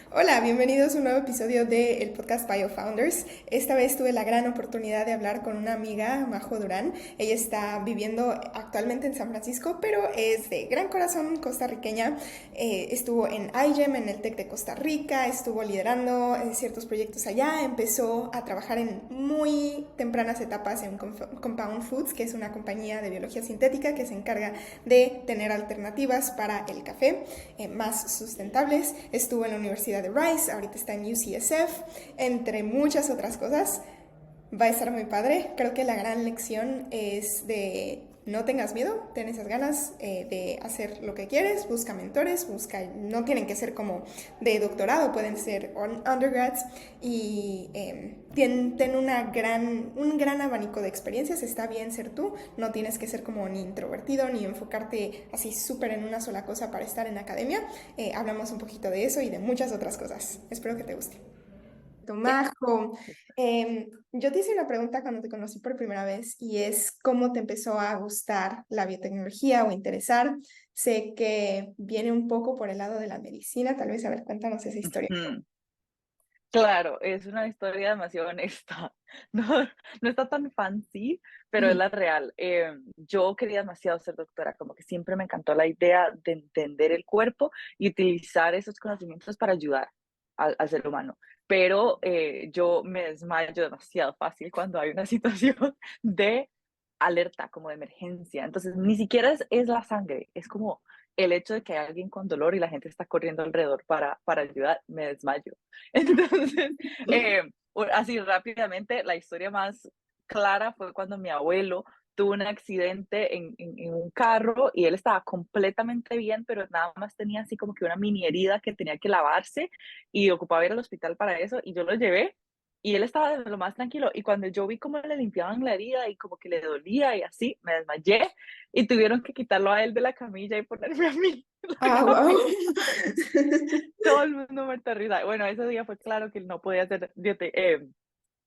Hola, bienvenidos a un nuevo episodio del podcast BioFounders. Esta vez tuve la gran oportunidad de hablar con una amiga, Majo Durán. Ella está viviendo actualmente en San Francisco, pero es de gran corazón costarriqueña. Estuvo en iGEM, en el TEC de Costa Rica, estuvo liderando ciertos proyectos allá, empezó a trabajar en muy tempranas etapas en Compound Foods, que es una compañía de biología sintética que se encarga de tener alternativas para el café más sustentables. Estuvo en la Universidad de Rice, ahorita está en UCSF, entre muchas otras cosas. Va a estar muy padre. Creo que la gran lección es de no tengas miedo, ten esas ganas de hacer lo que quieres, busca mentores, no tienen que ser como de doctorado, pueden ser undergrads y ten un gran abanico de experiencias, está bien ser tú, no tienes que ser como ni introvertido ni enfocarte así súper en una sola cosa para estar en academia. Hablamos un poquito de eso y de muchas otras cosas. Espero que te guste. Sí. Tomajo, yo te hice una pregunta cuando te conocí por primera vez y es cómo te empezó a gustar la biotecnología o interesar. Sé que viene un poco por el lado de la medicina, tal vez, a ver, cuéntanos esa historia. Ujú. Claro, es una historia demasiado honesta. No, no está tan fancy, pero es Ujú. la real. Yo quería demasiado ser doctora, como que siempre me encantó la idea de entender el cuerpo y utilizar esos conocimientos para ayudar al ser humano. Pero yo me desmayo demasiado fácil cuando hay una situación de alerta, como de emergencia. Entonces, ni siquiera es la sangre, es como el hecho de que hay alguien con dolor y la gente está corriendo alrededor para ayudar, me desmayo. Entonces, así rápidamente, la historia más clara fue cuando mi abuelo tuvo un accidente en un carro y él estaba completamente bien, pero nada más tenía así como que una mini herida que tenía que lavarse y ocupaba ir al hospital para eso y yo lo llevé y él estaba de lo más tranquilo y cuando yo vi cómo le limpiaban la herida y como que le dolía y así, me desmayé y tuvieron que quitarlo a él de la camilla y ponerme a mí en la Ah, wow. camilla. Todo el mundo muerto de risa. Bueno, ese día fue claro que no podía hacer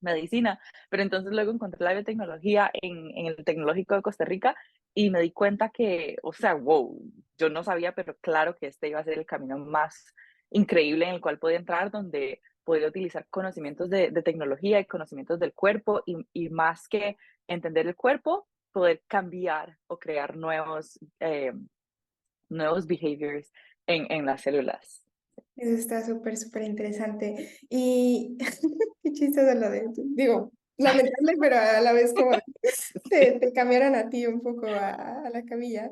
medicina, pero entonces luego encontré la biotecnología en el Tecnológico de Costa Rica y me di cuenta que, o sea, wow, yo no sabía, pero claro que este iba a ser el camino más increíble en el cual podía entrar, donde podía utilizar conocimientos de tecnología y conocimientos del cuerpo y más que entender el cuerpo, poder cambiar o crear nuevos behaviors en las células. Eso está súper, súper interesante. Y qué chistoso lo de, digo, lamentable, pero a la vez como te cambiaron a ti un poco a la camilla.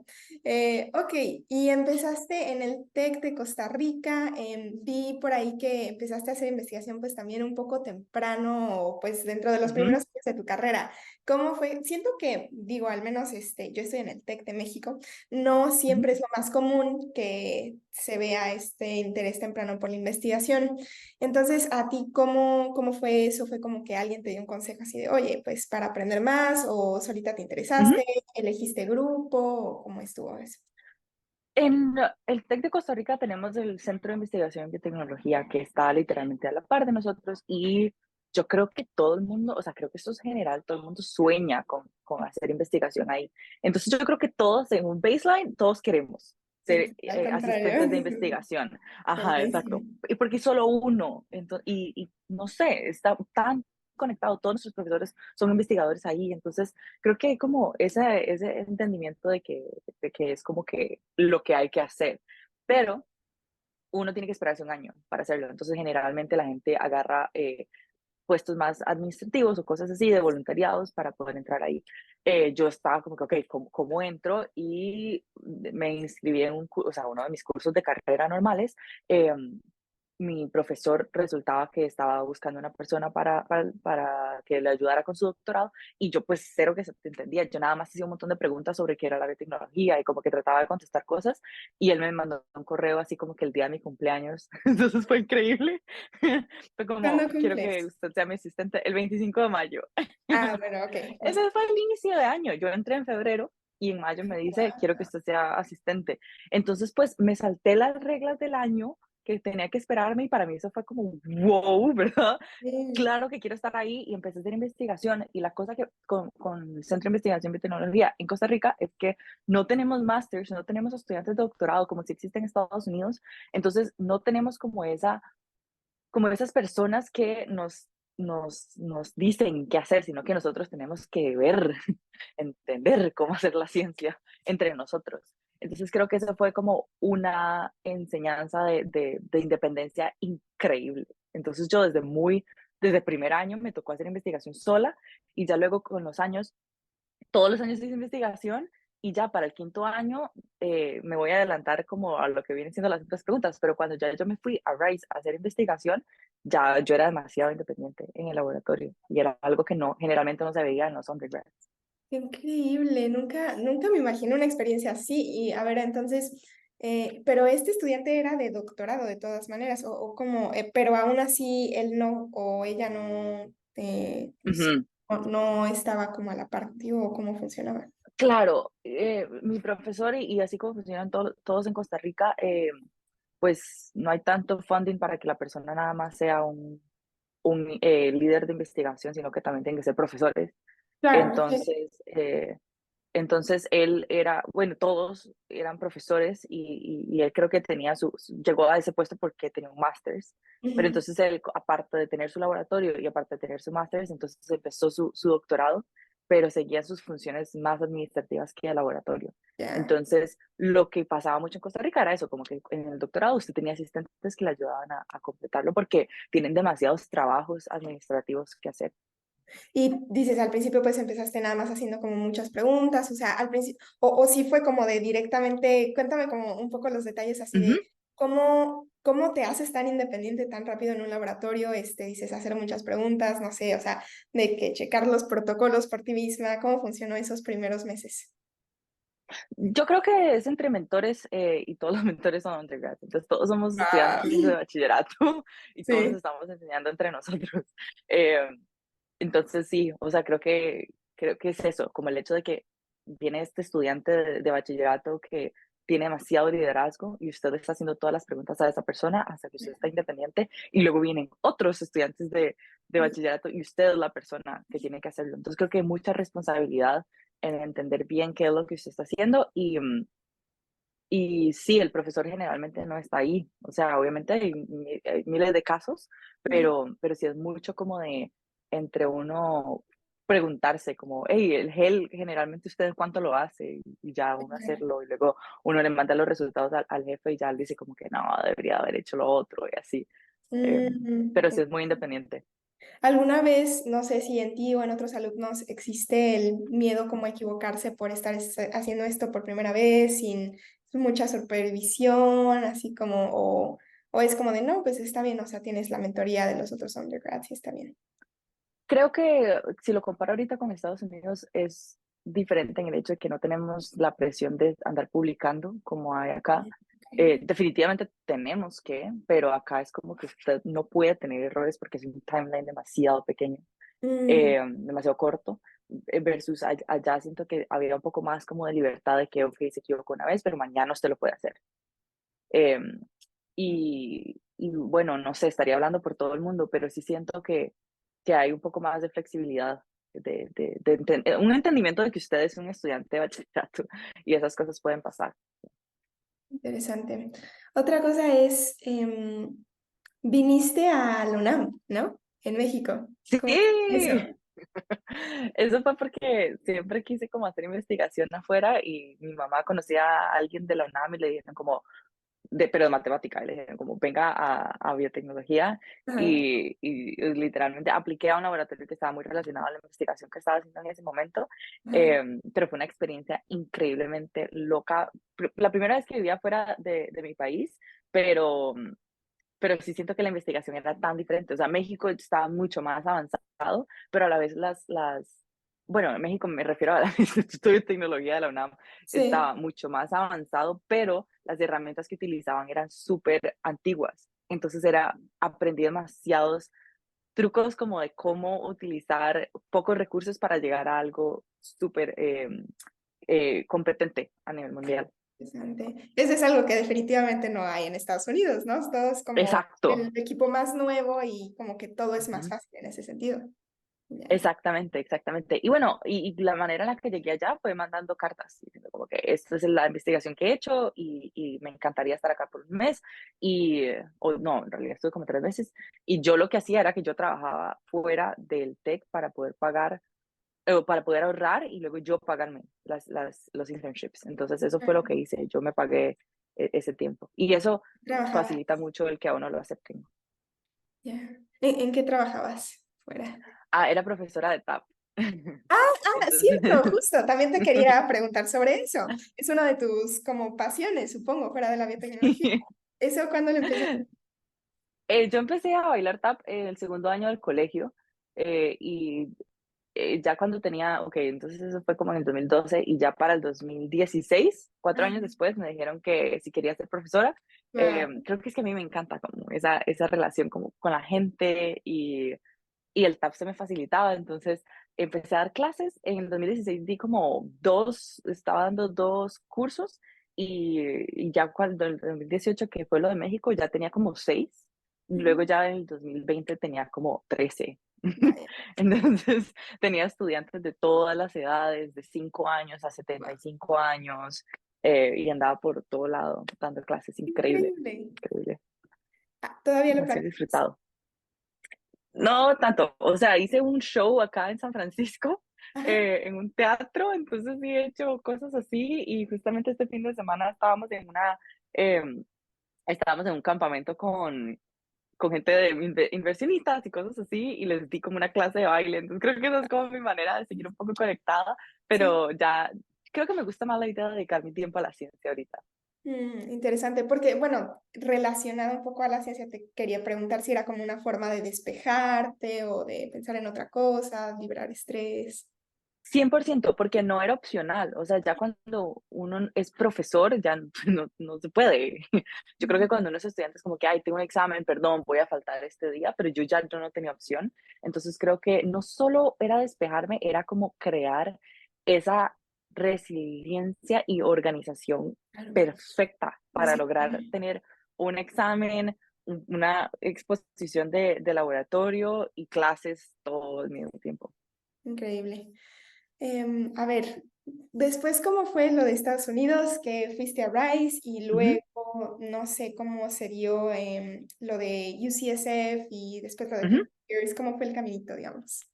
Ok, y empezaste en el TEC de Costa Rica. Vi por ahí que empezaste a hacer investigación pues también un poco temprano, o, pues dentro de los Ujú, primeros años de tu carrera. ¿Cómo fue? Siento que, digo, al menos yo estoy en el TEC de México, no ujú. siempre es lo más común que se vea este interés temprano por la investigación. Entonces, ¿a ti cómo fue eso? ¿Fue como que alguien te dio un consejo así de, oye, pues para aprender más o solita te Ujú. interesaste, elegiste grupo o cómo estuvo eso? En el TEC de Costa Rica tenemos el Centro de Investigación en Biotecnología que está literalmente a la par de nosotros y yo creo que todo el mundo, o sea, creo que esto es general, todo el mundo sueña con hacer investigación ahí. Entonces yo creo que todos en un baseline, todos queremos ser Al asistentes de contrario, investigación. Ajá, exacto. buenísimo. Y porque solo uno, y no sé, está tan conectado, todos nuestros profesores son investigadores ahí, entonces creo que hay como ese entendimiento de que es como que lo que hay que hacer, pero uno tiene que esperarse un año para hacerlo. Entonces, generalmente la gente agarra puestos más administrativos o cosas así de voluntariados para poder entrar ahí. Yo estaba como que, ok, ¿cómo entro? Y me inscribí en o sea, uno de mis cursos de carrera normales. eh, Mi profesor resultaba que estaba buscando una persona para que le ayudara con su doctorado y yo pues cero que se entendía, yo nada más hacía un montón de preguntas sobre qué era la biotecnología y como que trataba de contestar cosas y él me mandó un correo así como que el día de mi cumpleaños, entonces fue increíble, fue como, ¿Cuándo quiero que cumples? usted sea mi asistente el 25 de mayo. Ah, bueno, ok. Ese fue el inicio de año, yo entré en febrero y en mayo me dice, quiero que usted sea asistente. Entonces, pues me salté las reglas del año que tenía que esperarme y para mí eso fue como, wow, ¿verdad? Sí. Claro que quiero estar ahí y empecé a hacer investigación y la cosa que con el Centro de Investigación y Tecnología en Costa Rica es que no tenemos másters, no tenemos estudiantes de doctorado como si existe en Estados Unidos, entonces no tenemos como esa como esas personas que nos dicen qué hacer, sino que nosotros tenemos que ver, entender cómo hacer la ciencia entre nosotros. Entonces creo que eso fue como una enseñanza de independencia increíble. Entonces yo desde primer año me tocó hacer investigación sola y ya luego con los años todos los años hice investigación y ya para el quinto año me voy a adelantar como a lo que vienen siendo las otras preguntas, pero cuando ya yo me fui a Rice a hacer investigación, ya yo era demasiado independiente en el laboratorio y era algo que no, generalmente no se veía en los undergrads. Qué increíble, nunca me imaginé una experiencia así. Y a ver, entonces, pero este estudiante era de doctorado de todas maneras, o como, pero aún así él no, o ella no, pues, Ujú. no estaba como a la par, digo, o cómo funcionaba. Claro, mi profesor y así como funcionan todos en Costa Rica, pues no hay tanto funding para que la persona nada más sea un líder de investigación, sino que también tienen que ser profesores. Claro, sí. Entonces, entonces él era, bueno, todos eran profesores y él creo que llegó a ese puesto porque tenía un máster's, pero Ujú. entonces él, aparte de tener su laboratorio y aparte de tener su máster's, entonces empezó su doctorado, pero seguía sus funciones más administrativas que de laboratorio. Ya. Entonces, lo que pasaba mucho en Costa Rica era eso, como que en el doctorado usted tenía asistentes que le ayudaban a completarlo porque tienen demasiados trabajos administrativos que hacer. Y dices, al principio pues empezaste nada más haciendo como muchas preguntas, o sea, al principio, o sí fue como de directamente, cuéntame como un poco los detalles así Ujú. de cómo te haces tan independiente tan rápido en un laboratorio, dices, hacer muchas preguntas, no sé, o sea, de que checar los protocolos por ti misma, ¿cómo funcionó esos primeros meses? Yo creo que es entre mentores y todos los mentores son undergrads, entonces todos somos Ah, estudiantes de bachillerato y todos nos sí. estamos enseñando entre nosotros. Eh, entonces sí, o sea, creo que es eso, como el hecho de que viene este estudiante de bachillerato que tiene demasiado liderazgo y usted está haciendo todas las preguntas a esa persona hasta que usted está independiente y luego vienen otros estudiantes de bachillerato y usted es la persona que tiene que hacerlo. Entonces creo que hay mucha responsabilidad en entender bien qué es lo que usted está haciendo y sí, el profesor generalmente no está ahí. O sea, obviamente hay miles de casos, pero sí es mucho como de entre uno preguntarse como, hey, el gel generalmente usted cuánto lo hace y ya uno hacerlo y luego uno le manda los resultados al jefe y ya él dice como que no, debería haber hecho lo otro y así. Eh, Mm, pero sí es muy independiente. ¿alguna vez, no sé si en ti o en otros alumnos existe el miedo como a equivocarse por estar haciendo esto por primera vez, sin mucha supervisión, así como, o es como de, no, pues está bien, o sea, tienes la mentoría de los otros undergrads y está bien? Creo que si lo comparo ahorita con Estados Unidos es diferente en el hecho de que no tenemos la presión de andar publicando como hay acá. Ok. Definitivamente tenemos que, pero acá es como que usted no puede tener errores porque es un timeline demasiado pequeño, Mm, demasiado corto, versus allá siento que había un poco más como de libertad de que, ok, se equivocó una vez, pero mañana usted lo puede hacer. Eh, y bueno, no sé, estaría hablando por todo el mundo, pero sí siento que hay un poco más de flexibilidad, un entendimiento de que usted es un estudiante de bachillerato y esas cosas pueden pasar. interesante. Otra cosa es, viniste a la UNAM, ¿no? En México. Sí, ¿Cómo fue eso? eso fue porque siempre quise como hacer investigación afuera y mi mamá conocía a alguien de la UNAM y le dijeron como, pero de matemática, y le dijeron como, venga a biotecnología Ajá, y literalmente apliqué a un laboratorio que estaba muy relacionado a la investigación que estaba haciendo en ese momento, ajá. pero fue una experiencia increíblemente loca. La primera vez que vivía fuera de mi país, pero pero sí siento que la investigación era tan diferente. O sea, México estaba mucho más avanzado, pero a la vez bueno, en México me refiero al Instituto de Tecnología de la UNAM, Sí, estaba mucho más avanzado, pero las herramientas que utilizaban eran súper antiguas. Entonces aprendí demasiados trucos como de cómo utilizar pocos recursos para llegar a algo súper competente a nivel mundial. interesante. Eso es algo que definitivamente no hay en Estados Unidos, ¿no? Todo es como Exacto. el equipo más nuevo y como que todo es más fácil en ese sentido. Ya. Exactamente, exactamente. Y bueno, y la manera en la que llegué allá fue mandando cartas, diciendo como que esta es la investigación que he hecho y me encantaría estar acá por un mes. Y, o no, en realidad estuve como 3 meses. Y yo lo que hacía era que yo trabajaba fuera del TEC para poder pagar, para poder ahorrar y luego yo pagarme los internships. Entonces eso fue lo que hice, yo me pagué ese tiempo. Y eso Trabajaba. facilita mucho el que a uno lo acepten. Ya. ¿En qué trabajabas fuera? Ah, era profesora de TAP. Entonces, Cierto, justo. También te quería preguntar sobre eso. Es una de tus como pasiones, supongo, fuera de la biotecnología. sí. ¿Eso cuándo lo empezaste? Yo empecé a bailar tap en el segundo año del colegio y ya cuando tenía, ok, entonces eso fue como en el 2012 y ya para el 2016, 4 años Ah, después, me dijeron que si quería ser profesora. wow. Creo que es que a mí me encanta como esa relación como con la gente y el tap se me facilitaba, entonces empecé a dar clases. En el 2016 di como estaba dando 2 cursos y ya cuando en el 2018, que fue lo de México, ya tenía como 6. Luego Ujú. ya en el 2020 tenía como 13. Vaya, Entonces tenía estudiantes de todas las edades, de 5 años a setenta wow. y cinco años, y andaba por todo lado dando clases. Increíble, Increíble. increíble, Todavía lo demasiado practicas. disfrutado. No tanto, o sea, hice un show acá en San Francisco, Ajá. en un teatro, entonces sí he hecho cosas así y justamente este fin de semana em, estábamos en un campamento con gente de inversionistas y cosas así y les di como una clase de baile, entonces creo que esa es como mi manera de seguir un poco conectada, Sí. pero ya creo que me gusta más la idea de dedicar mi tiempo a la ciencia ahorita. Interesante, porque, bueno, relacionado un poco a la ciencia, te quería preguntar si era como una forma de despejarte o de pensar en otra cosa, liberar estrés. 100% porque no era opcional, o sea, ya cuando uno es profesor, ya no se puede. Yo creo que Ujú. cuando uno es estudiante es como que, ay, tengo un examen, perdón, voy a faltar este día, pero yo no tenía opción. Entonces creo que no solo era despejarme, era como crear esa resiliencia y organización Claro, perfecta para lograr disciplina. tener un examen, una exposición de laboratorio y clases todo al mismo tiempo. Increíble. A ver, después, ¿cómo fue lo de Estados Unidos? Que fuiste a Rice y Ujú, luego, no sé cómo se dio lo de UCSF y después lo de ujú. Frontiers. ¿Cómo fue el caminito, digamos?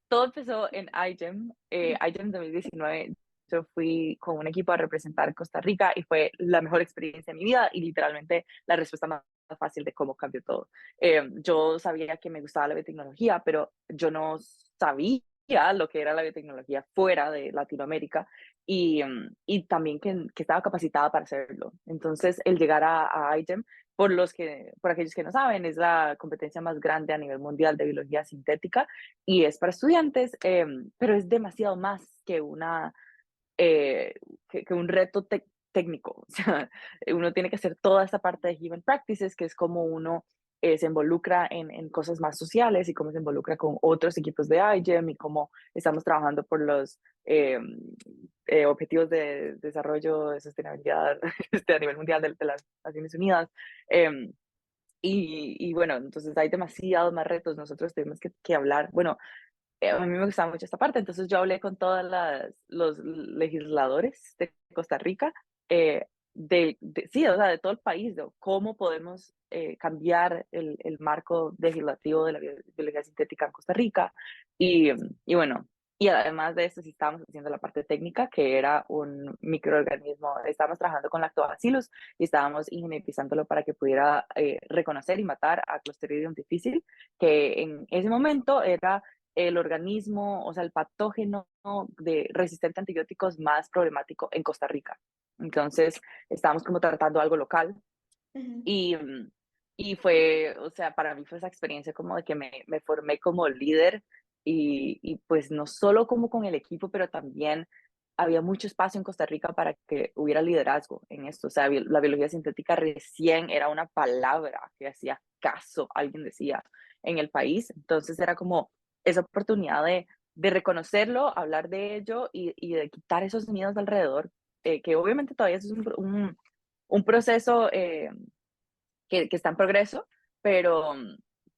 Todo empezó en iGEM, iGEM 2019. Yo fui con un equipo a representar Costa Rica y fue la mejor experiencia de mi vida y literalmente la respuesta más fácil de cómo cambió todo. Yo sabía que me gustaba la biotecnología, pero yo no sabía lo que era la biotecnología fuera de Latinoamérica y también que estaba capacitada para hacerlo. Entonces, el llegar a iGEM, por aquellos que no saben, es la competencia más grande a nivel mundial de biología sintética y es para estudiantes, pero es demasiado más que que un reto técnico. O sea, uno tiene que hacer toda esta parte de human practices, que es como uno se involucra en cosas más sociales y cómo se involucra con otros equipos de iGEM y cómo estamos trabajando por los objetivos de desarrollo de sostenibilidad a nivel mundial de las Naciones Unidas. Eh, y bueno, entonces hay demasiados más retos. Nosotros tenemos que hablar, bueno, a mí me gustaba mucho esta parte, entonces yo hablé con todos los legisladores de Costa Rica, sí, o sea, de todo el país, de cómo podemos cambiar el marco legislativo de la biología sintética en Costa Rica. Y bueno, y además de esto, sí estábamos haciendo la parte técnica, que era un microorganismo, estábamos trabajando con lactobacillus y estábamos ingenierizándolo para que pudiera reconocer y matar a Clostridium difficile, que en ese momento era el organismo, o sea, el patógeno resistente a antibióticos más problemático en Costa Rica. Entonces, estábamos como tratando algo local Ujú. y, y fue, o sea, para mí fue esa experiencia como de que me formé como líder y pues no solo como con el equipo, pero también había mucho espacio en Costa Rica para que hubiera liderazgo en esto. O sea, la biología sintética recién era una palabra que hacía caso, alguien decía, en el país. Entonces era como esa oportunidad de reconocerlo, hablar de ello y de quitar esos miedos de alrededor, que obviamente todavía es un proceso que está en progreso, pero,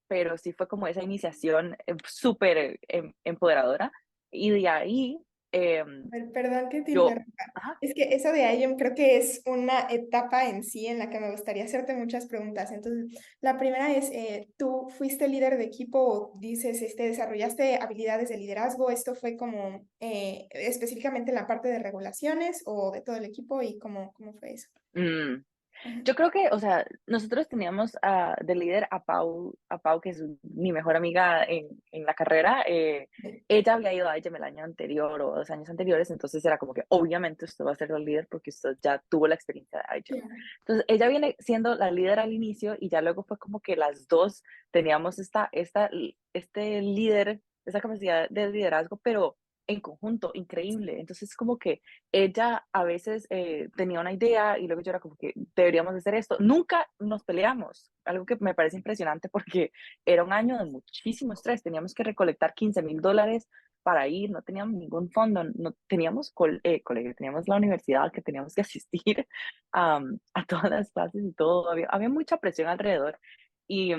pero sí fue como esa iniciación súper empoderadora. Y de ahí Perdón que te yo, interrumpa. ajá, Es que eso de IEM creo que es una etapa en sí en la que me gustaría hacerte muchas preguntas. Entonces, la primera es, ¿tú fuiste líder de equipo o dices, desarrollaste habilidades de liderazgo? ¿Esto fue como específicamente en la parte de regulaciones o de todo el equipo y cómo fue eso? mm, Ajá. yo creo que, o sea, nosotros teníamos de líder a Pau, que es mi mejor amiga en la carrera. Ella había ido a IGEM el año anterior o 2 años anteriores, entonces era como que obviamente usted va a ser la líder porque usted ya tuvo la experiencia de IGEM. Claro. Entonces ella viene siendo la líder al inicio y ya luego fue como que las dos teníamos este líder, esa capacidad de liderazgo, pero en conjunto, increíble. Entonces como que ella a veces tenía una idea y luego yo era como que deberíamos hacer esto. Nunca nos peleamos, algo que me parece impresionante porque era un año de muchísimo estrés. Teníamos que recolectar $15,000 para ir, no teníamos ningún fondo, no teníamos colegio, teníamos la universidad que teníamos que asistir a todas las clases y todo. Había mucha presión alrededor y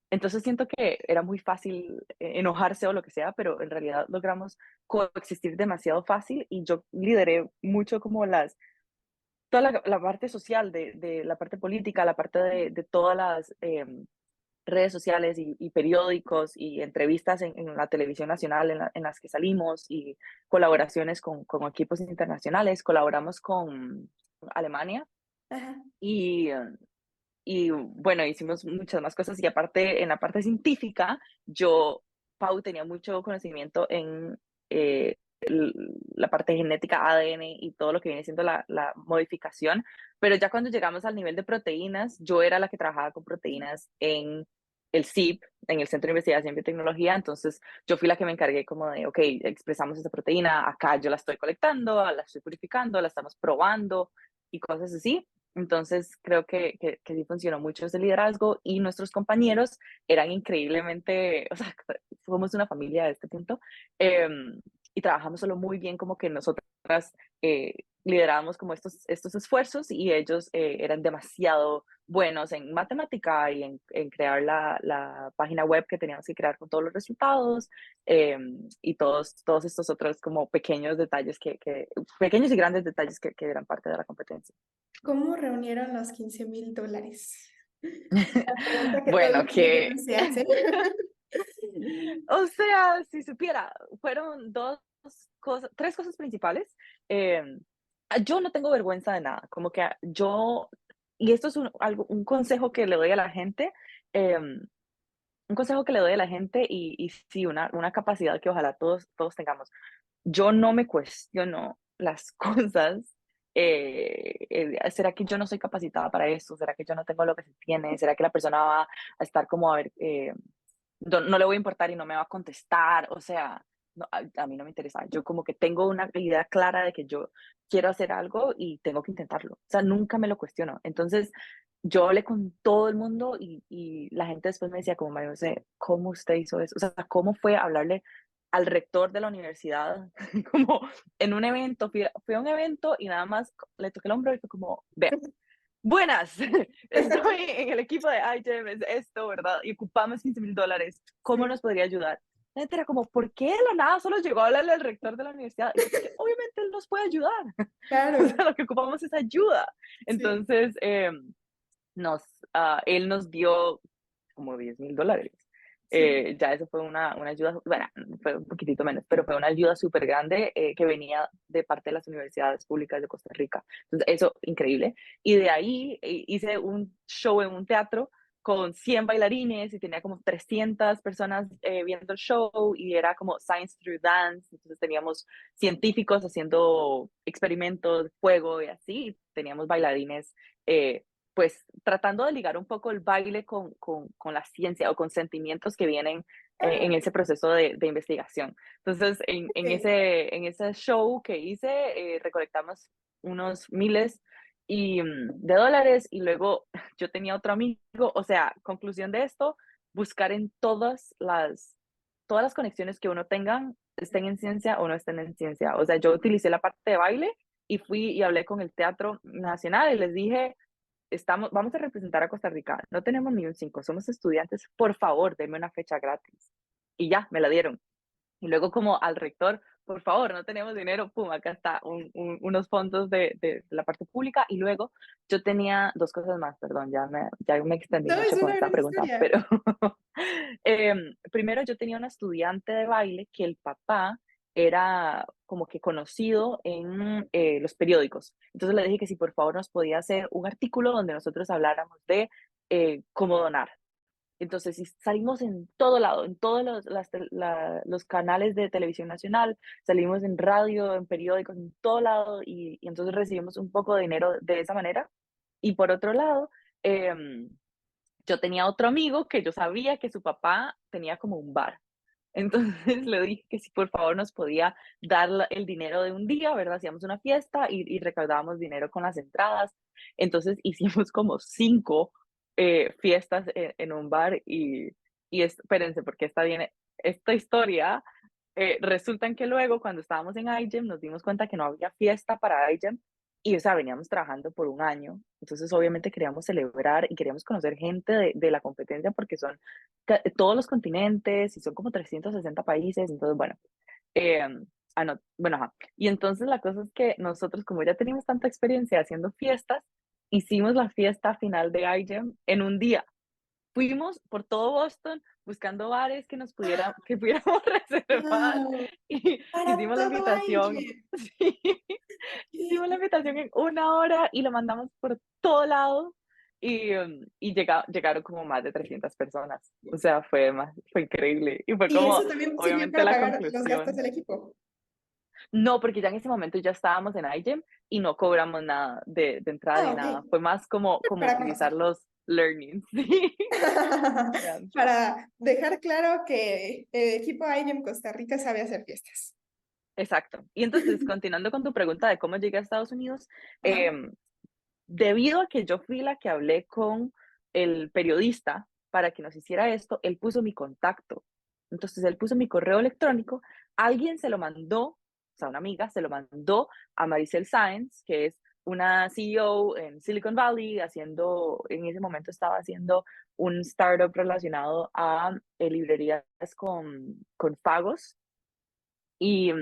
entonces siento que era muy fácil enojarse o lo que sea, pero en realidad logramos coexistir demasiado fácil y yo lideré mucho como toda la parte social, de la parte política, la parte de todas las redes sociales y periódicos y entrevistas en la televisión nacional en las que salimos y colaboraciones con equipos internacionales. Colaboramos con Alemania Ajá. y, y bueno, hicimos muchas más cosas y aparte en la parte científica, Pau tenía mucho conocimiento en la parte genética, ADN y todo lo que viene siendo la modificación, pero ya cuando llegamos al nivel de proteínas, yo era la que trabajaba con proteínas en el CIP, en el Centro de Investigación y Biotecnología, entonces yo fui la que me encargué como de, ok, expresamos esta proteína, acá yo la estoy colectando, la estoy purificando, la estamos probando y cosas así. Entonces creo que sí funcionó mucho ese liderazgo y nuestros compañeros eran increíblemente, o sea, somos una familia a este punto, eh, y trabajamos solo muy bien como que nosotras liderábamos como estos esfuerzos y ellos eran demasiado buenos en matemática y en crear la página web que teníamos que crear con todos los resultados eh, y todos estos otros como pequeños detalles pequeños y grandes detalles que eran parte de la competencia. ¿Cómo reunieron los $15,000? La pregunta que todos Bueno, los líderes se hacen. o sea, si supiera, fueron tres cosas principales. Eh, yo no tengo vergüenza de nada, como que y esto es un consejo que le doy a la gente, eh, un consejo que le doy a la gente y sí, una capacidad que ojalá todos tengamos. Yo no me cuestiono las cosas. ¿Será que yo no soy capacitada para eso? ¿Será que yo no tengo lo que se tiene? ¿Será que la persona va a estar como a ver, no le voy a importar y no me va a contestar? O sea, no, a mí no me interesa. Yo como que tengo una idea clara de que yo quiero hacer algo y tengo que intentarlo. O sea, nunca me lo cuestiono. Entonces, yo hablé con todo el mundo y la gente después me decía como, María José, ¿cómo usted hizo eso? O sea, ¿cómo fue hablarle al rector de la universidad? Como en un evento, fui a un evento y nada más le toqué el hombro y fue como, vea, buenas, estoy en el equipo de IGEM, es esto, ¿verdad? Y ocupamos $15,000, ¿cómo Sí, nos podría ayudar? La gente era como, ¿por qué de la nada solo llegó a hablarle al rector de la universidad? Y yo, porque obviamente él nos puede ayudar. O claro, sea, lo que ocupamos es ayuda. sí, Entonces, nos, él nos dio como $10,000. sí. Ya eso fue una ayuda, bueno, fue un poquitito menos, pero fue una ayuda súper grande que venía de parte de las universidades públicas de Costa Rica. Entonces, eso, increíble. Y de ahí hice un show en un teatro con 100 bailarines y tenía como 300 personas viendo el show y era como Science Through Dance. Entonces teníamos científicos haciendo experimentos, de fuego y así. Teníamos bailarines eh, pues tratando de ligar un poco el baile con la ciencia o con sentimientos que vienen Ah, en ese proceso de investigación. Entonces, ok. en ese show que hice, recolectamos unos miles de dólares y luego yo tenía otro amigo, o sea, conclusión de esto, buscar en todas las conexiones que uno tenga, estén en ciencia o no estén en ciencia. O sea, yo utilicé la parte de baile y fui y hablé con el Teatro Nacional y les dije, vamos a representar a Costa Rica, no tenemos ni un 5, somos estudiantes, por favor, denme una fecha gratis. Y ya, me la dieron. Y luego como al rector, por favor, no tenemos dinero, pum, acá está unos fondos de la parte pública. Y luego yo tenía dos cosas más, perdón, ya me extendí No, es mucho con una esta gran pregunta, historia. pero primero yo tenía una estudiante de baile que el papá era como que conocido en los periódicos. Entonces le dije que si por favor nos podía hacer un artículo donde nosotros habláramos de cómo donar. Entonces, salimos en todo lado, en todos los canales de televisión nacional, salimos en radio, en periódicos, en todo lado, y entonces recibimos un poco de dinero de esa manera. Y por otro lado, yo tenía otro amigo que yo sabía que su papá tenía como un bar. Entonces le dije que si por favor nos podía dar el dinero de un día, ¿verdad? Hacíamos una fiesta y recaudábamos dinero con las entradas. Entonces hicimos como 5 fiestas en un bar y espérense, porque esta historia. Resulta en que luego, cuando estábamos en iGEM, nos dimos cuenta que no había fiesta para iGEM y, o sea, veníamos trabajando por un año. Entonces, obviamente, queríamos celebrar y queríamos conocer gente de la competencia porque son todos los continentes y son como 360 países. Entonces, bueno, eh, no, bueno, ajá. Y entonces la cosa es que nosotros, como ya teníamos tanta experiencia haciendo fiestas, hicimos la fiesta final de iGEM en un día. Fuimos por todo Boston buscando bares que pudiéramos reservar Wow, y para hicimos la todo invitación, aire. sí, hicimos la invitación en una hora y lo mandamos por todo lado y llegaron como más de 300 personas. O sea, fue increíble y fue Y como, eso también sirvió obviamente, para la pagar los gastos conclusión. del equipo. No, porque ya en ese momento ya estábamos en iGEM y no cobramos nada de entrada Ah, ni ok. nada. Fue más como Para utilizar conocer. los learnings. Sí. Ya. Para dejar claro que el equipo IGEM Costa Rica sabe hacer fiestas. Exacto. Y entonces, continuando con tu pregunta de cómo llegué a Estados Unidos, Ajá. debido a que yo fui la que hablé con el periodista para que nos hiciera esto, él puso mi contacto. Entonces, él puso mi correo electrónico, alguien se lo mandó, o sea, una amiga se lo mandó a Maricel Sáenz, que es una CEO en Silicon Valley, en ese momento estaba haciendo un startup relacionado a librerías con pagos y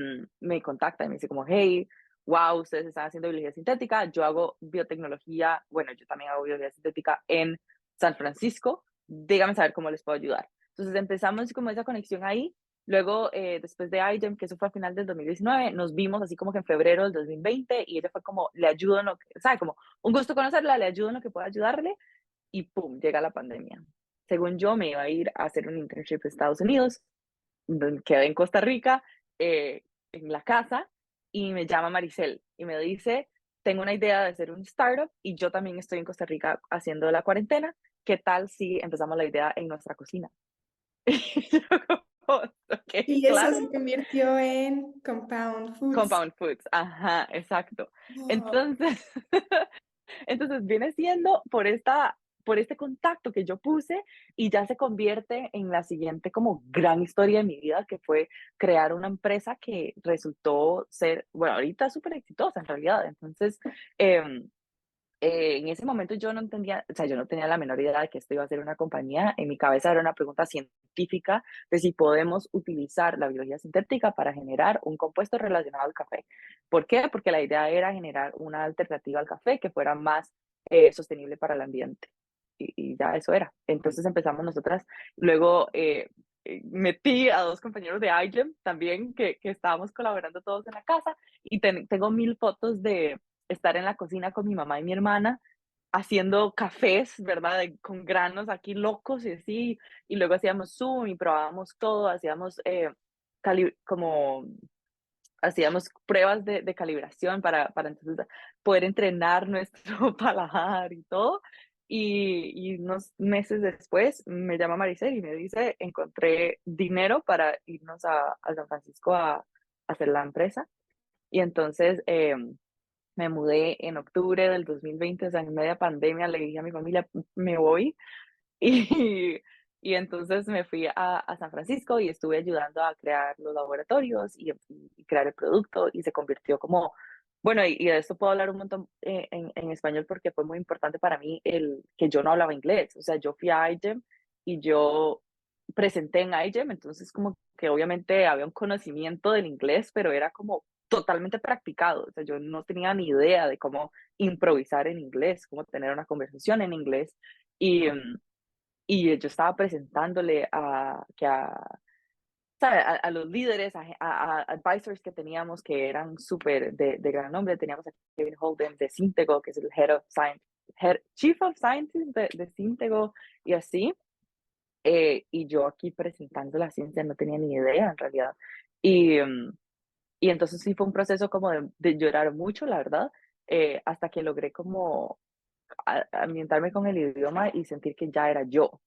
me contacta y me dice como, hey, wow, ustedes están haciendo biología sintética, yo hago biotecnología, bueno, yo también hago biología sintética en San Francisco, dígame saber cómo les puedo ayudar. Entonces empezamos como esa conexión ahí, luego después de iGEM, que eso fue a final del 2019, nos vimos así como que en febrero del 2020 y ella fue como, le ayudo en lo que, ¿sabe? Como, un gusto conocerla, le ayudo en lo que pueda ayudarle y pum, llega la pandemia. Según yo, me iba a ir a hacer un internship en Estados Unidos, quedé en Costa Rica, en la casa, y me llama Maricel y me dice, tengo una idea de hacer un startup y yo también estoy en Costa Rica haciendo la cuarentena, ¿qué tal si empezamos la idea en nuestra cocina? Y yo como, ok, Y eso claro. se convirtió en Compound Foods. Compound Foods, ajá, exacto. Oh, Entonces, entonces viene siendo por este contacto que yo puse y ya se convierte en la siguiente como gran historia de mi vida, que fue crear una empresa que resultó ser, bueno, ahorita súper exitosa en realidad. Entonces, em, en ese momento yo no entendía, o sea, yo no tenía la menor idea de que esto iba a ser una compañía. En mi cabeza era una pregunta científica de si podemos utilizar la biología sintética para generar un compuesto relacionado al café. ¿Por qué? Porque la idea era generar una alternativa al café que fuera más sostenible para el ambiente. Y ya eso era. Entonces empezamos nosotras. Luego metí a 2 compañeros de iGEM también que estábamos colaborando todos en la casa y tengo 1000 fotos de estar en la cocina con mi mamá y mi hermana haciendo cafés, ¿verdad? Con granos aquí locos y así, y luego hacíamos Zoom y probábamos todo, como hacíamos pruebas de calibración para entonces poder entrenar nuestro paladar y todo. Y unos meses después me llama Maricel y me dice, encontré dinero para irnos a San Francisco a hacer la empresa. Y entonces me mudé en octubre del 2020, o sea, en media pandemia, le dije a mi familia, me voy. Y, y entonces me fui a San Francisco y estuve ayudando a crear los laboratorios y crear el producto y se convirtió como Bueno, y de esto puedo hablar un montón en español porque fue muy importante para mí el que yo no hablaba inglés. O sea, yo fui a iGEM y yo presenté en iGEM, entonces como que obviamente había un conocimiento del inglés, pero era como totalmente practicado. O sea, yo no tenía ni idea de cómo improvisar en inglés, cómo tener una conversación en inglés. Y, y yo estaba presentándole ¿sabe? A los líderes, a advisors que teníamos que eran súper de gran nombre. Teníamos a Kevin Holden de Syntego, que es el Head of Science, Chief of Scientist de Syntego y así. Y yo aquí presentando la ciencia no tenía ni idea en realidad. Y, y entonces sí fue un proceso como de llorar mucho, la verdad, hasta que logré como ambientarme con el idioma y sentir que ya era yo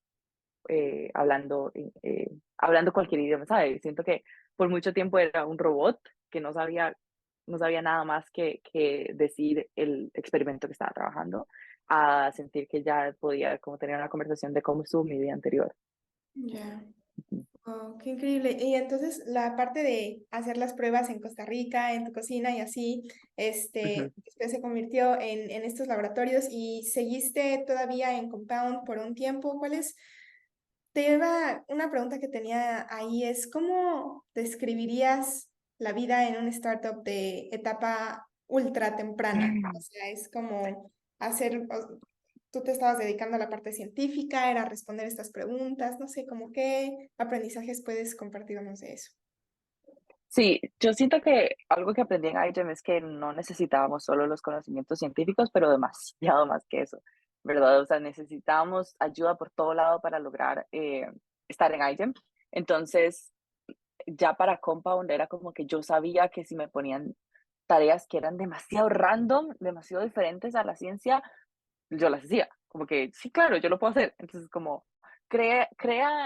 hablando cualquier idioma, ¿sabes? Siento que por mucho tiempo era un robot que no sabía nada más que decir el experimento que estaba trabajando, a sentir que ya podía como tener una conversación de cómo estuvo mi día anterior. Ya. Ujú, Oh, qué increíble. Y entonces la parte de hacer las pruebas en Costa Rica, en tu cocina y así, ujú. después se convirtió en estos laboratorios y seguiste todavía en Compound por un tiempo. Una pregunta que tenía ahí es, ¿cómo describirías la vida en un startup de etapa ultra temprana? O sea, es como tú te estabas dedicando a la parte científica, era responder estas preguntas, no sé, como qué aprendizajes puedes compartirnos de eso. Sí, yo siento que algo que aprendí en iGEM es que no necesitábamos solo los conocimientos científicos, pero demasiado más que eso, ¿verdad? O sea, necesitábamos ayuda por todo lado para lograr estar en iGEM. Entonces, ya para Compound era como que yo sabía que si me ponían tareas que eran demasiado random, demasiado diferentes a la ciencia, yo las hacía. Como que, sí, claro, yo lo puedo hacer. Entonces, como, crea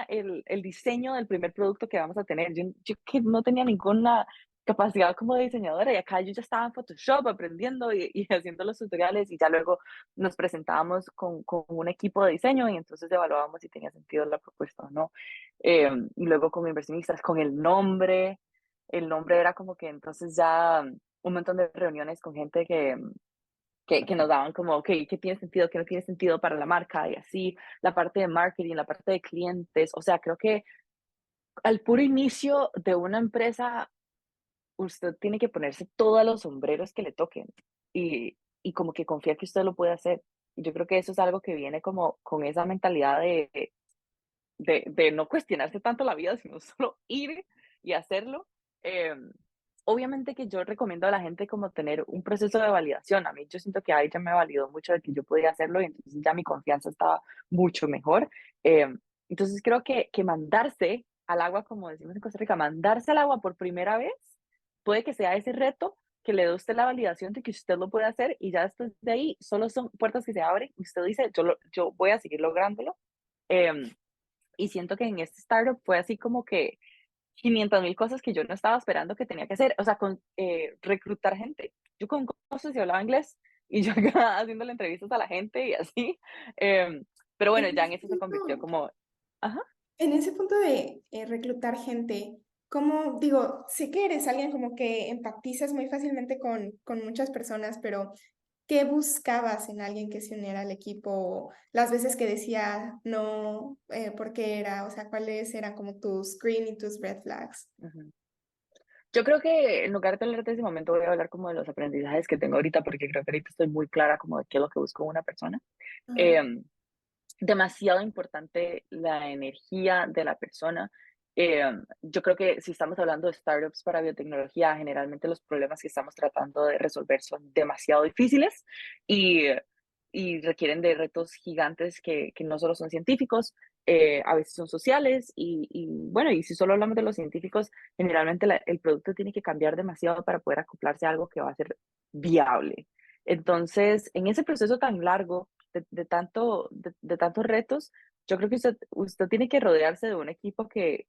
el diseño del primer producto que vamos a tener. Yo que no tenía ninguna capacidad como de diseñadora y acá yo ya estaba en Photoshop aprendiendo y haciendo los tutoriales y ya luego nos presentábamos con un equipo de diseño y entonces evaluábamos si tenía sentido la propuesta o no. Y luego con inversionistas, con el nombre era como que entonces ya un montón de reuniones con gente que nos daban como, ok, qué tiene sentido, qué no tiene sentido para la marca y así, la parte de marketing, la parte de clientes, o sea, creo que al puro inicio de una empresa, usted tiene que ponerse todos los sombreros que le toquen y como que confiar que usted lo puede hacer. Y yo creo que eso es algo que viene como con esa mentalidad de no cuestionarse tanto la vida, sino solo ir y hacerlo. Eh, Obviamente que yo recomiendo a la gente como tener un proceso de validación. A mí yo siento que ahí ya me validó mucho de que yo podía hacerlo y entonces ya mi confianza estaba mucho mejor. Eh, entonces creo que mandarse al agua, como decimos en Costa Rica, mandarse al agua por primera vez, puede que sea ese reto que le dé a usted la validación de que usted lo puede hacer y ya después de ahí solo son puertas que se abren y usted dice, yo voy a seguir lográndolo. Eh, y siento que en este startup fue así como que 500,000 cosas que yo no estaba esperando que tenía que hacer. O sea, reclutar gente. Yo con cosas y hablaba inglés y yo acá haciéndole entrevistas a la gente y así. Pero bueno, En ya en ese eso se convirtió punto, como, ajá. en ese punto de reclutar gente, ¿cómo digo? Sé que eres alguien como que empatizas muy fácilmente con muchas personas, pero ¿qué buscabas en alguien que se uniera al equipo? Las veces que decía no, ¿por qué era? O sea, ¿cuáles eran como tus green y tus red flags? Ujú. Yo creo que en lugar de hablar de ese momento voy a hablar como de los aprendizajes que tengo ahorita porque creo que ahorita estoy muy clara como de qué es lo que busco en una persona. Ah, Em, Demasiado importante la energía de la persona. Yo creo que si estamos hablando de startups para biotecnología, generalmente los problemas que estamos tratando de resolver son demasiado difíciles y, y requieren de retos gigantes que no solo son científicos, a veces son sociales y bueno, y si solo hablamos de los científicos, generalmente el producto tiene que cambiar demasiado para poder acoplarse a algo que va a ser viable. Entonces, en ese proceso tan largo, de tantos retos, yo creo que usted tiene que rodearse de un equipo que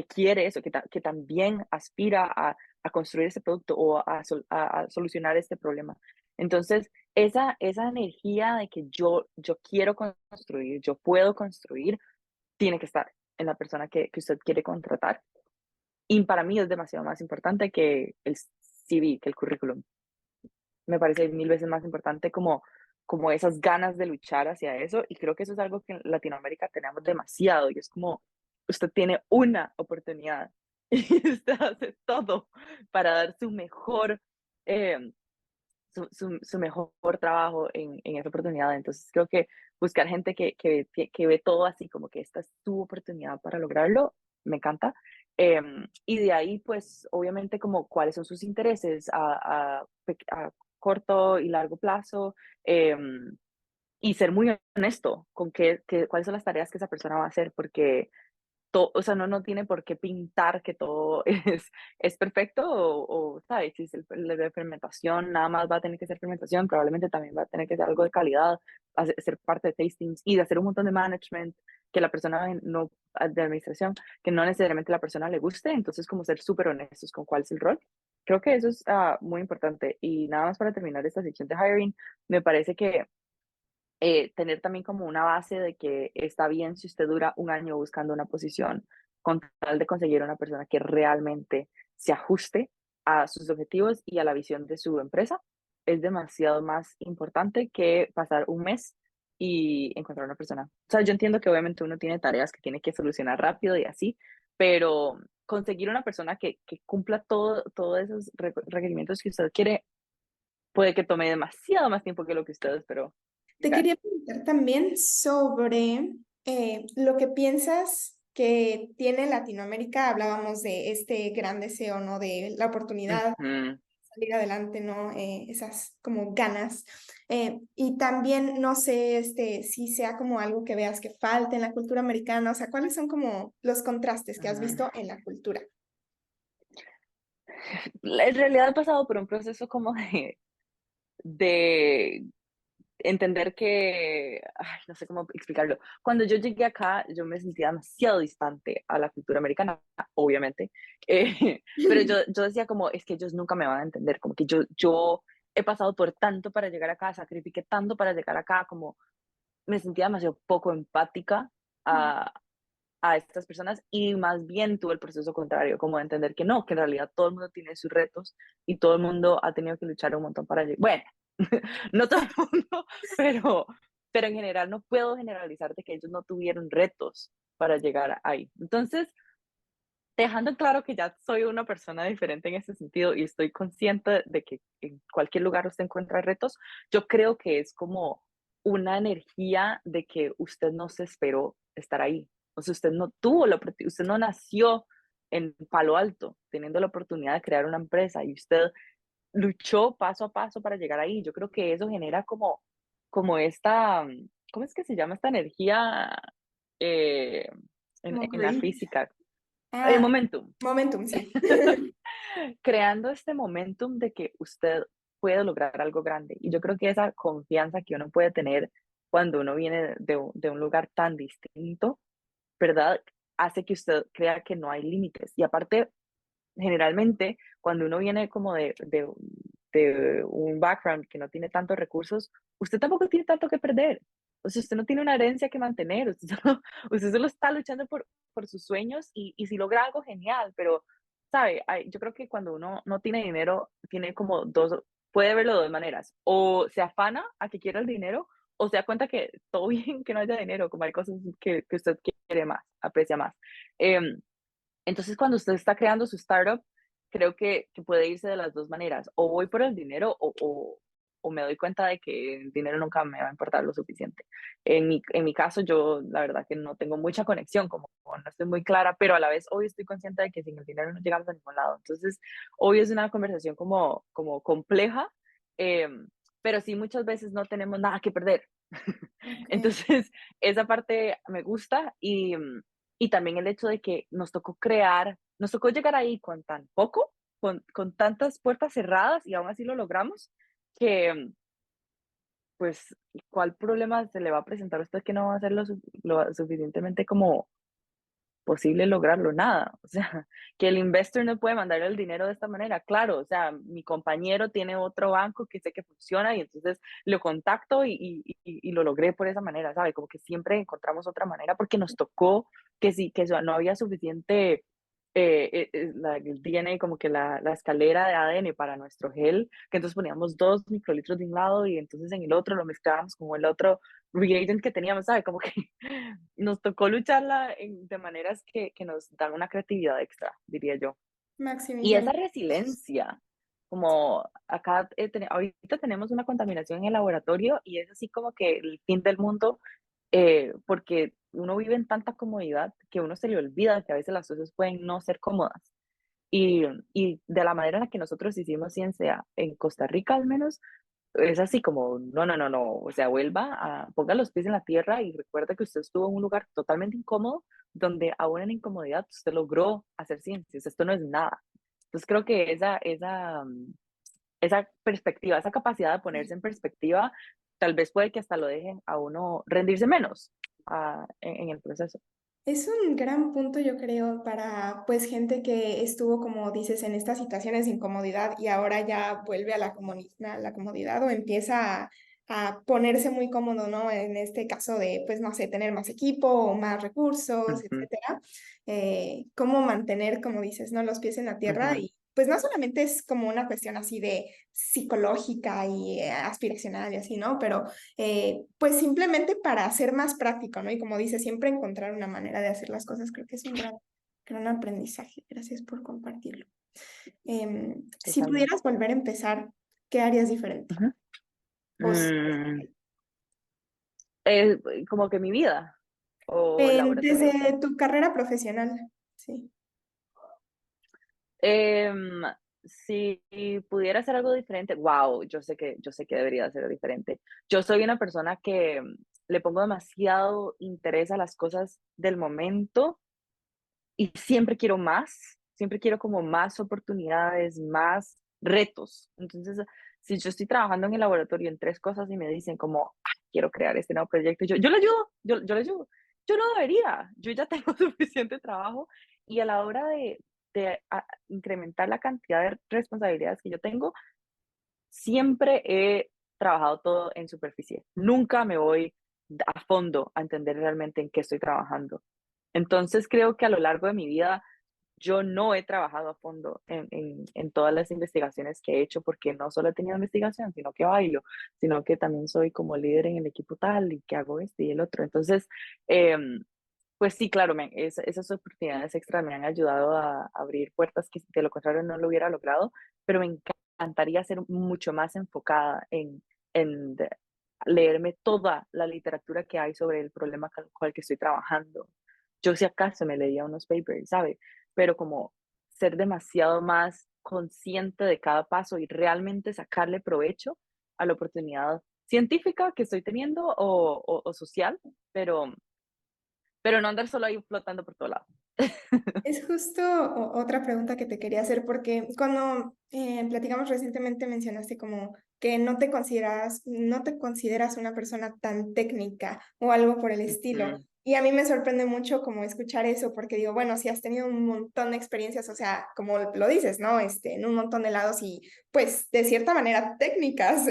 quiere eso, que también aspira a construir ese producto o a solucionar este problema. Entonces, esa energía de que yo quiero construir, yo puedo construir, tiene que estar en la persona que usted quiere contratar. Y para mí es demasiado más importante que el CV, que el currículum. me parece 1000 veces más importante como esas ganas de luchar hacia eso, y creo que eso es algo que en Latinoamérica tenemos demasiado, y es como, usted tiene una oportunidad y usted hace todo para dar su mejor, eh, su mejor trabajo en esa oportunidad. Entonces creo que buscar gente que ve todo así como que esta es tu oportunidad para lograrlo, me encanta. Y de ahí, pues, obviamente, como cuáles son sus intereses a corto y largo plazo, y ser muy honesto con cuáles son las tareas que esa persona va a hacer, porque o sea, no tiene por qué pintar que todo es perfecto ¿sabes? Si es de fermentación, nada más va a tener que ser fermentación, probablemente también va a tener que ser algo de calidad, ser parte de tastings y de hacer un montón de management que la persona no, de administración, que no necesariamente la persona le guste, entonces como ser súper honestos con cuál es el rol. Creo que eso es muy importante. Y nada más para terminar esta sección de hiring, me parece que tener también como una base de que está bien si usted dura un año buscando una posición con tal de conseguir una persona que realmente se ajuste a sus objetivos y a la visión de su empresa, es demasiado más importante que pasar un mes y encontrar una persona. O sea, yo entiendo que obviamente uno tiene tareas que tiene que solucionar rápido y así, pero conseguir una persona que cumpla todos esos requerimientos que usted quiere puede que tome demasiado más tiempo que lo que usted esperó. Te quería preguntar también sobre lo que piensas que tiene Latinoamérica. Hablábamos de este gran deseo, ¿no? De la oportunidad Ujú. salir adelante, ¿no? Esas como ganas. Y también, no sé, si sea como algo que veas que falta en la cultura americana, o sea, ¿cuáles son como los contrastes que has Ujú. visto en la cultura? En realidad he pasado por un proceso como de entender que, ay, no sé cómo explicarlo. Cuando yo llegué acá, yo me sentía demasiado distante a la cultura americana, obviamente, pero yo decía como, es que ellos nunca me van a entender, como que yo he pasado por tanto para llegar acá, sacrifiqué tanto para llegar acá, como me sentía demasiado poco empática a, a estas personas, y más bien tuve el proceso contrario, como de entender que no, que en realidad todo el mundo tiene sus retos y todo el mundo ha tenido que luchar un montón para llegar. Bueno, no todo el mundo, pero, pero en general no puedo generalizar de que ellos no tuvieron retos para llegar ahí. Entonces, dejando claro que ya soy una persona diferente en ese sentido y estoy consciente de que en cualquier lugar usted encuentra retos, yo creo que es como una energía de que usted no se esperó estar ahí. O sea, usted no tuvo la oportunidad, usted no nació en Palo Alto teniendo la oportunidad de crear una empresa y usted luchó paso a paso para llegar ahí. Yo creo que eso genera como esta, ¿cómo es que se llama esta energía eh, Como en la great. física? El Ah, momentum. momentum, sí. Creando este momentum de que usted puede lograr algo grande. Y yo creo que esa confianza que uno puede tener cuando uno viene de un lugar tan distinto, ¿verdad? Hace que usted crea que no hay límites. Y aparte, generalmente, cuando uno viene como de un background que no tiene tantos recursos, usted tampoco tiene tanto que perder. O sea, usted no tiene una herencia que mantener, usted solo está luchando por sus sueños, y si logra algo, genial, pero, ¿sabe? Yo creo que cuando uno no tiene dinero, tiene como puede verlo de dos maneras, o se afana a que quiera el dinero, o se da cuenta que todo bien que no haya dinero, como hay cosas que usted quiere más, aprecia más. Entonces, cuando usted está creando su startup, creo que puede irse de las dos maneras. O voy por el dinero o me doy cuenta de que el dinero nunca me va a importar lo suficiente. En mi caso, yo la verdad que no tengo mucha conexión, como no estoy muy clara, pero a la vez hoy estoy consciente de que sin el dinero no llegamos a ningún lado. Entonces, hoy es una conversación como compleja, eh, pero sí muchas veces no tenemos nada que perder. Ok. Entonces, esa parte me gusta, y también el hecho de que nos tocó llegar ahí con tan poco, con tantas puertas cerradas y aún así lo logramos, que pues, ¿cuál problema se le va a presentar a usted que no va a ser lo suficientemente como posible lograrlo? Nada. O sea, que el investor no puede mandar el dinero de esta manera. Claro, o sea, mi compañero tiene otro banco que sé que funciona y entonces lo contacto y lo logré por esa manera, ¿sabe? Como que siempre encontramos otra manera porque nos tocó que sí, que no había suficiente. el DNA, como que la escalera de ADN para nuestro gel, que entonces poníamos 2 microlitros de un lado y entonces en el otro lo mezclábamos con el otro reagent que teníamos, ¿sabe? Como que nos tocó lucharla de maneras que nos dan una creatividad extra, diría yo. Y Maximizar. esa resiliencia, como acá, ahorita tenemos una contaminación en el laboratorio y es así como que el fin del mundo, porque uno vive en tanta comodidad que uno se le olvida que a veces las cosas pueden no ser cómodas. Y de la manera en la que nosotros hicimos ciencia en Costa Rica al menos, es así como, no, no, no, no, o sea, ponga los pies en la tierra y recuerda que usted estuvo en un lugar totalmente incómodo, donde aún en incomodidad usted logró hacer ciencias, esto no es nada. Entonces creo que esa perspectiva, esa capacidad de ponerse en perspectiva, tal vez puede que hasta lo dejen a uno rendirse menos en el proceso. Es un gran punto, yo creo, para pues gente que estuvo, como dices, en estas situaciones de incomodidad y ahora ya vuelve a a la comodidad o empieza a ponerse muy cómodo, ¿no? En este caso de, pues, no sé, tener más equipo o más recursos, Ujú, etcétera. Cómo mantener, como dices, ¿no? Los pies en la tierra ujú, y pues no solamente es como una cuestión así de psicológica y aspiracional y así, ¿no? Pero pues simplemente para ser más práctico, ¿no? Y como dice, siempre encontrar una manera de hacer las cosas, creo que es un gran aprendizaje. Gracias por compartirlo. Si totalmente. pudieras volver a empezar, ¿qué harías diferente? Ujú. O s- Mm, eh, como que mi vida o el laboratorio. desde tu carrera profesional, sí. Em, si pudiera hacer algo diferente, wow, yo sé que debería ser diferente. Yo soy una persona que le pongo demasiado interés a las cosas del momento y siempre quiero como más oportunidades, más retos. Entonces, si yo estoy trabajando en el laboratorio en 3 cosas y me dicen como, "Ah, quiero crear este nuevo proyecto", yo le ayudo, yo le ayudo. Yo no debería, yo ya tengo suficiente trabajo y a la hora de incrementar la cantidad de responsabilidades que yo tengo, siempre he trabajado todo en superficie. Nunca me voy a fondo a entender realmente en qué estoy trabajando. Entonces creo que a lo largo de mi vida yo no he trabajado a fondo en todas las investigaciones que he hecho, porque no solo he tenido investigación, sino que bailo, sino que también soy como líder en el equipo tal y que hago este y el otro. Entonces, pues sí, claro, esas oportunidades extra me han ayudado a abrir puertas que de lo contrario no lo hubiera logrado, pero me encantaría ser mucho más enfocada en leerme toda la literatura que hay sobre el problema con el que estoy trabajando. Yo si acaso me leía unos papers, ¿sabe? Pero como ser demasiado más consciente de cada paso y realmente sacarle provecho a la oportunidad científica que estoy teniendo o social, pero, pero no andar solo ahí flotando por todo lado. Es justo otra pregunta que te quería hacer, porque cuando platicamos recientemente mencionaste como que no te consideras una persona tan técnica o algo por el estilo. Ujú, Y a mí me sorprende mucho como escuchar eso, porque digo, bueno, si has tenido un montón de experiencias, o sea, como lo dices, ¿no? En un montón de lados y pues de cierta manera técnicas.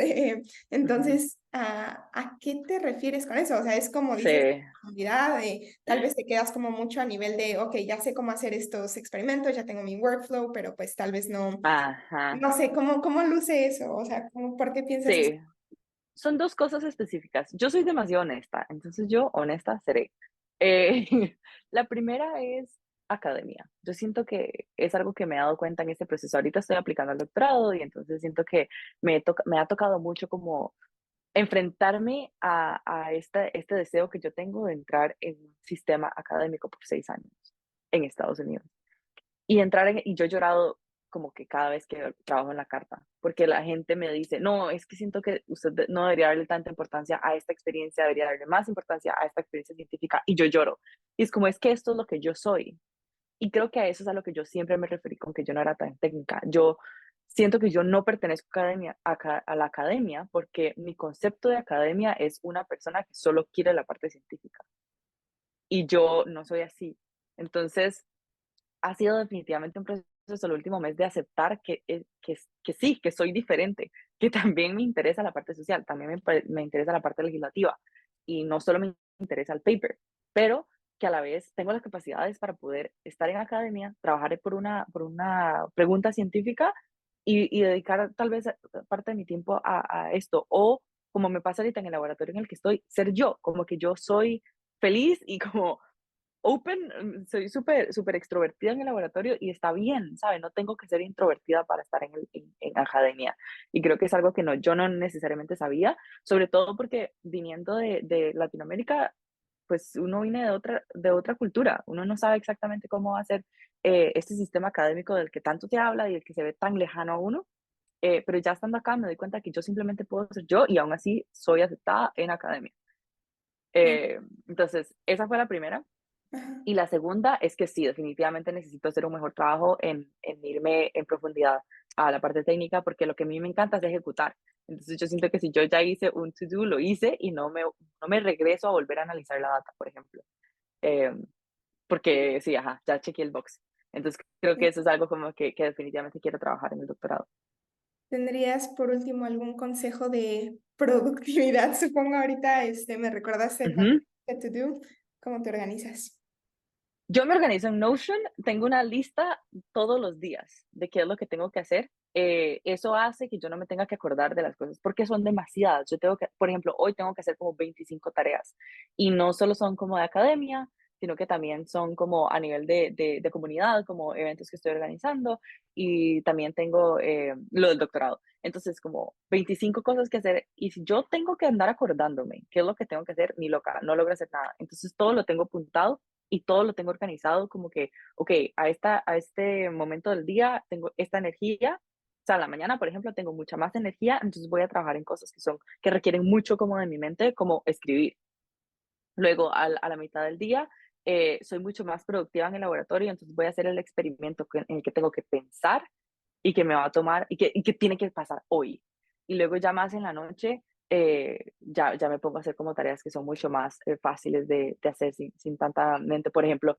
ujú. Entonces, ¿a qué te refieres con eso? O sea, es como Sí, dices profundidad, tal vez te quedas como mucho a nivel de, ok, ya sé cómo hacer estos experimentos, ya tengo mi workflow, pero pues tal vez no, ajá, no sé, ¿cómo luce eso? O sea, ¿por qué piensas eso? sí. Son 2 cosas específicas. Yo soy demasiado honesta, entonces yo honesta seré. Eh, la primera es academia. Yo siento que es algo que me he dado cuenta en este proceso. Ahorita estoy aplicando al doctorado y entonces siento que me ha tocado mucho como enfrentarme a este deseo que yo tengo de entrar en un sistema académico por 6 años en Estados Unidos. Y yo he llorado como que cada vez que trabajo en la carta, porque la gente me dice, no, es que siento que usted no debería darle tanta importancia a esta experiencia, debería darle más importancia a esta experiencia científica, y yo lloro. Y es como, es que esto es lo que yo soy. Y creo que a eso es a lo que yo siempre me referí con que yo no era tan técnica. Yo siento que yo no pertenezco a la academia porque mi concepto de academia es una persona que solo quiere la parte científica. Y yo no soy así. Entonces, ha sido definitivamente un proceso el último mes de aceptar que sí, que soy diferente, que también me interesa la parte social, también me interesa la parte legislativa y no solo me interesa el paper, pero que a la vez tengo las capacidades para poder estar en academia, trabajar por una pregunta científica y dedicar tal vez parte de mi tiempo a esto. O como me pasa ahorita en el laboratorio en el que estoy, ser yo, como que yo soy feliz y como open, soy súper extrovertida en el laboratorio y está bien, ¿sabes? No tengo que ser introvertida para estar en academia. Y creo que es algo que no, yo no necesariamente sabía, sobre todo porque viniendo de Latinoamérica, pues uno viene de otra cultura, uno no sabe exactamente cómo va a ser este sistema académico del que tanto se habla y el que se ve tan lejano a uno, pero ya estando acá me doy cuenta que yo simplemente puedo ser yo y aún así soy aceptada en academia. Sí. Entonces, esa fue la primera. Ajá. Y la segunda es que sí, definitivamente necesito hacer un mejor trabajo en irme en profundidad a la parte técnica, porque lo que a mí me encanta es ejecutar. Entonces yo siento que si yo ya hice un to-do, lo hice y no me regreso a volver a analizar la data, por ejemplo. Eh, Porque sí, ajá, ya chequeé el box. Entonces creo que Sí. eso es algo como que definitivamente quiero trabajar en el doctorado. ¿Tendrías por último algún consejo de productividad? Supongo ahorita me recordaste cuando Ujú. to do, ¿cómo te organizas? Yo me organizo en Notion, tengo una lista todos los días de qué es lo que tengo que hacer. Eso hace que yo no me tenga que acordar de las cosas porque son demasiadas. Yo tengo que, por ejemplo, hoy tengo que hacer como 25 tareas y no solo son como de academia, sino que también son como a nivel de comunidad, como eventos que estoy organizando y también tengo lo del doctorado. Entonces, como 25 cosas que hacer y si yo tengo que andar acordándome qué es lo que tengo que hacer, ni loca, no logro hacer nada. Entonces, todo lo tengo apuntado y todo lo tengo organizado como que, ok, a este momento del día tengo esta energía, o sea, a la mañana, por ejemplo, tengo mucha más energía, entonces voy a trabajar en cosas que requieren mucho como de mi mente, como escribir. Luego, a la mitad del día, soy mucho más productiva en el laboratorio, entonces voy a hacer el experimento en el que tengo que pensar y que me va a tomar y que tiene que pasar hoy. Y luego ya más en la noche, ya me pongo a hacer como tareas que son mucho más fáciles de hacer sin tanta mente. Por ejemplo,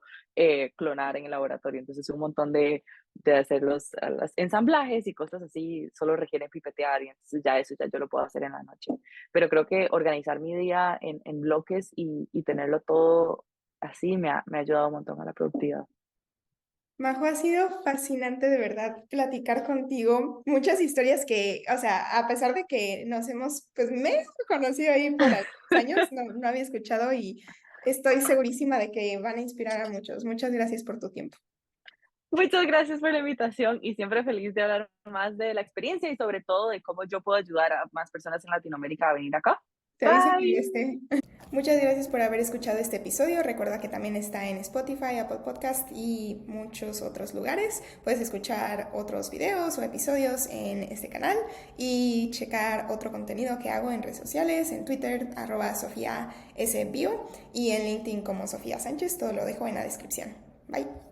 clonar en el laboratorio. Entonces un montón de hacer los ensamblajes y cosas así solo requieren pipetear y entonces ya eso ya yo lo puedo hacer en la noche. Pero creo que organizar mi día en bloques y tenerlo todo así me ha ayudado un montón a la productividad. Majo, ha sido fascinante de verdad platicar contigo. Muchas historias que, o sea, a pesar de que nos hemos, pues, medio conocido ahí por algunos años, no había escuchado y estoy segurísima de que van a inspirar a muchos. Muchas gracias por tu tiempo. Muchas gracias por la invitación y siempre feliz de hablar más de la experiencia y sobre todo de cómo yo puedo ayudar a más personas en Latinoamérica a venir acá. Te aviso que ya Bye. esté. Muchas gracias por haber escuchado este episodio. Recuerda que también está en Spotify, Apple Podcast y muchos otros lugares. Puedes escuchar otros videos o episodios en este canal y checar otro contenido que hago en redes sociales, en Twitter, @SofiaSBio y en LinkedIn como Sofía Sánchez. Todo lo dejo en la descripción. Bye.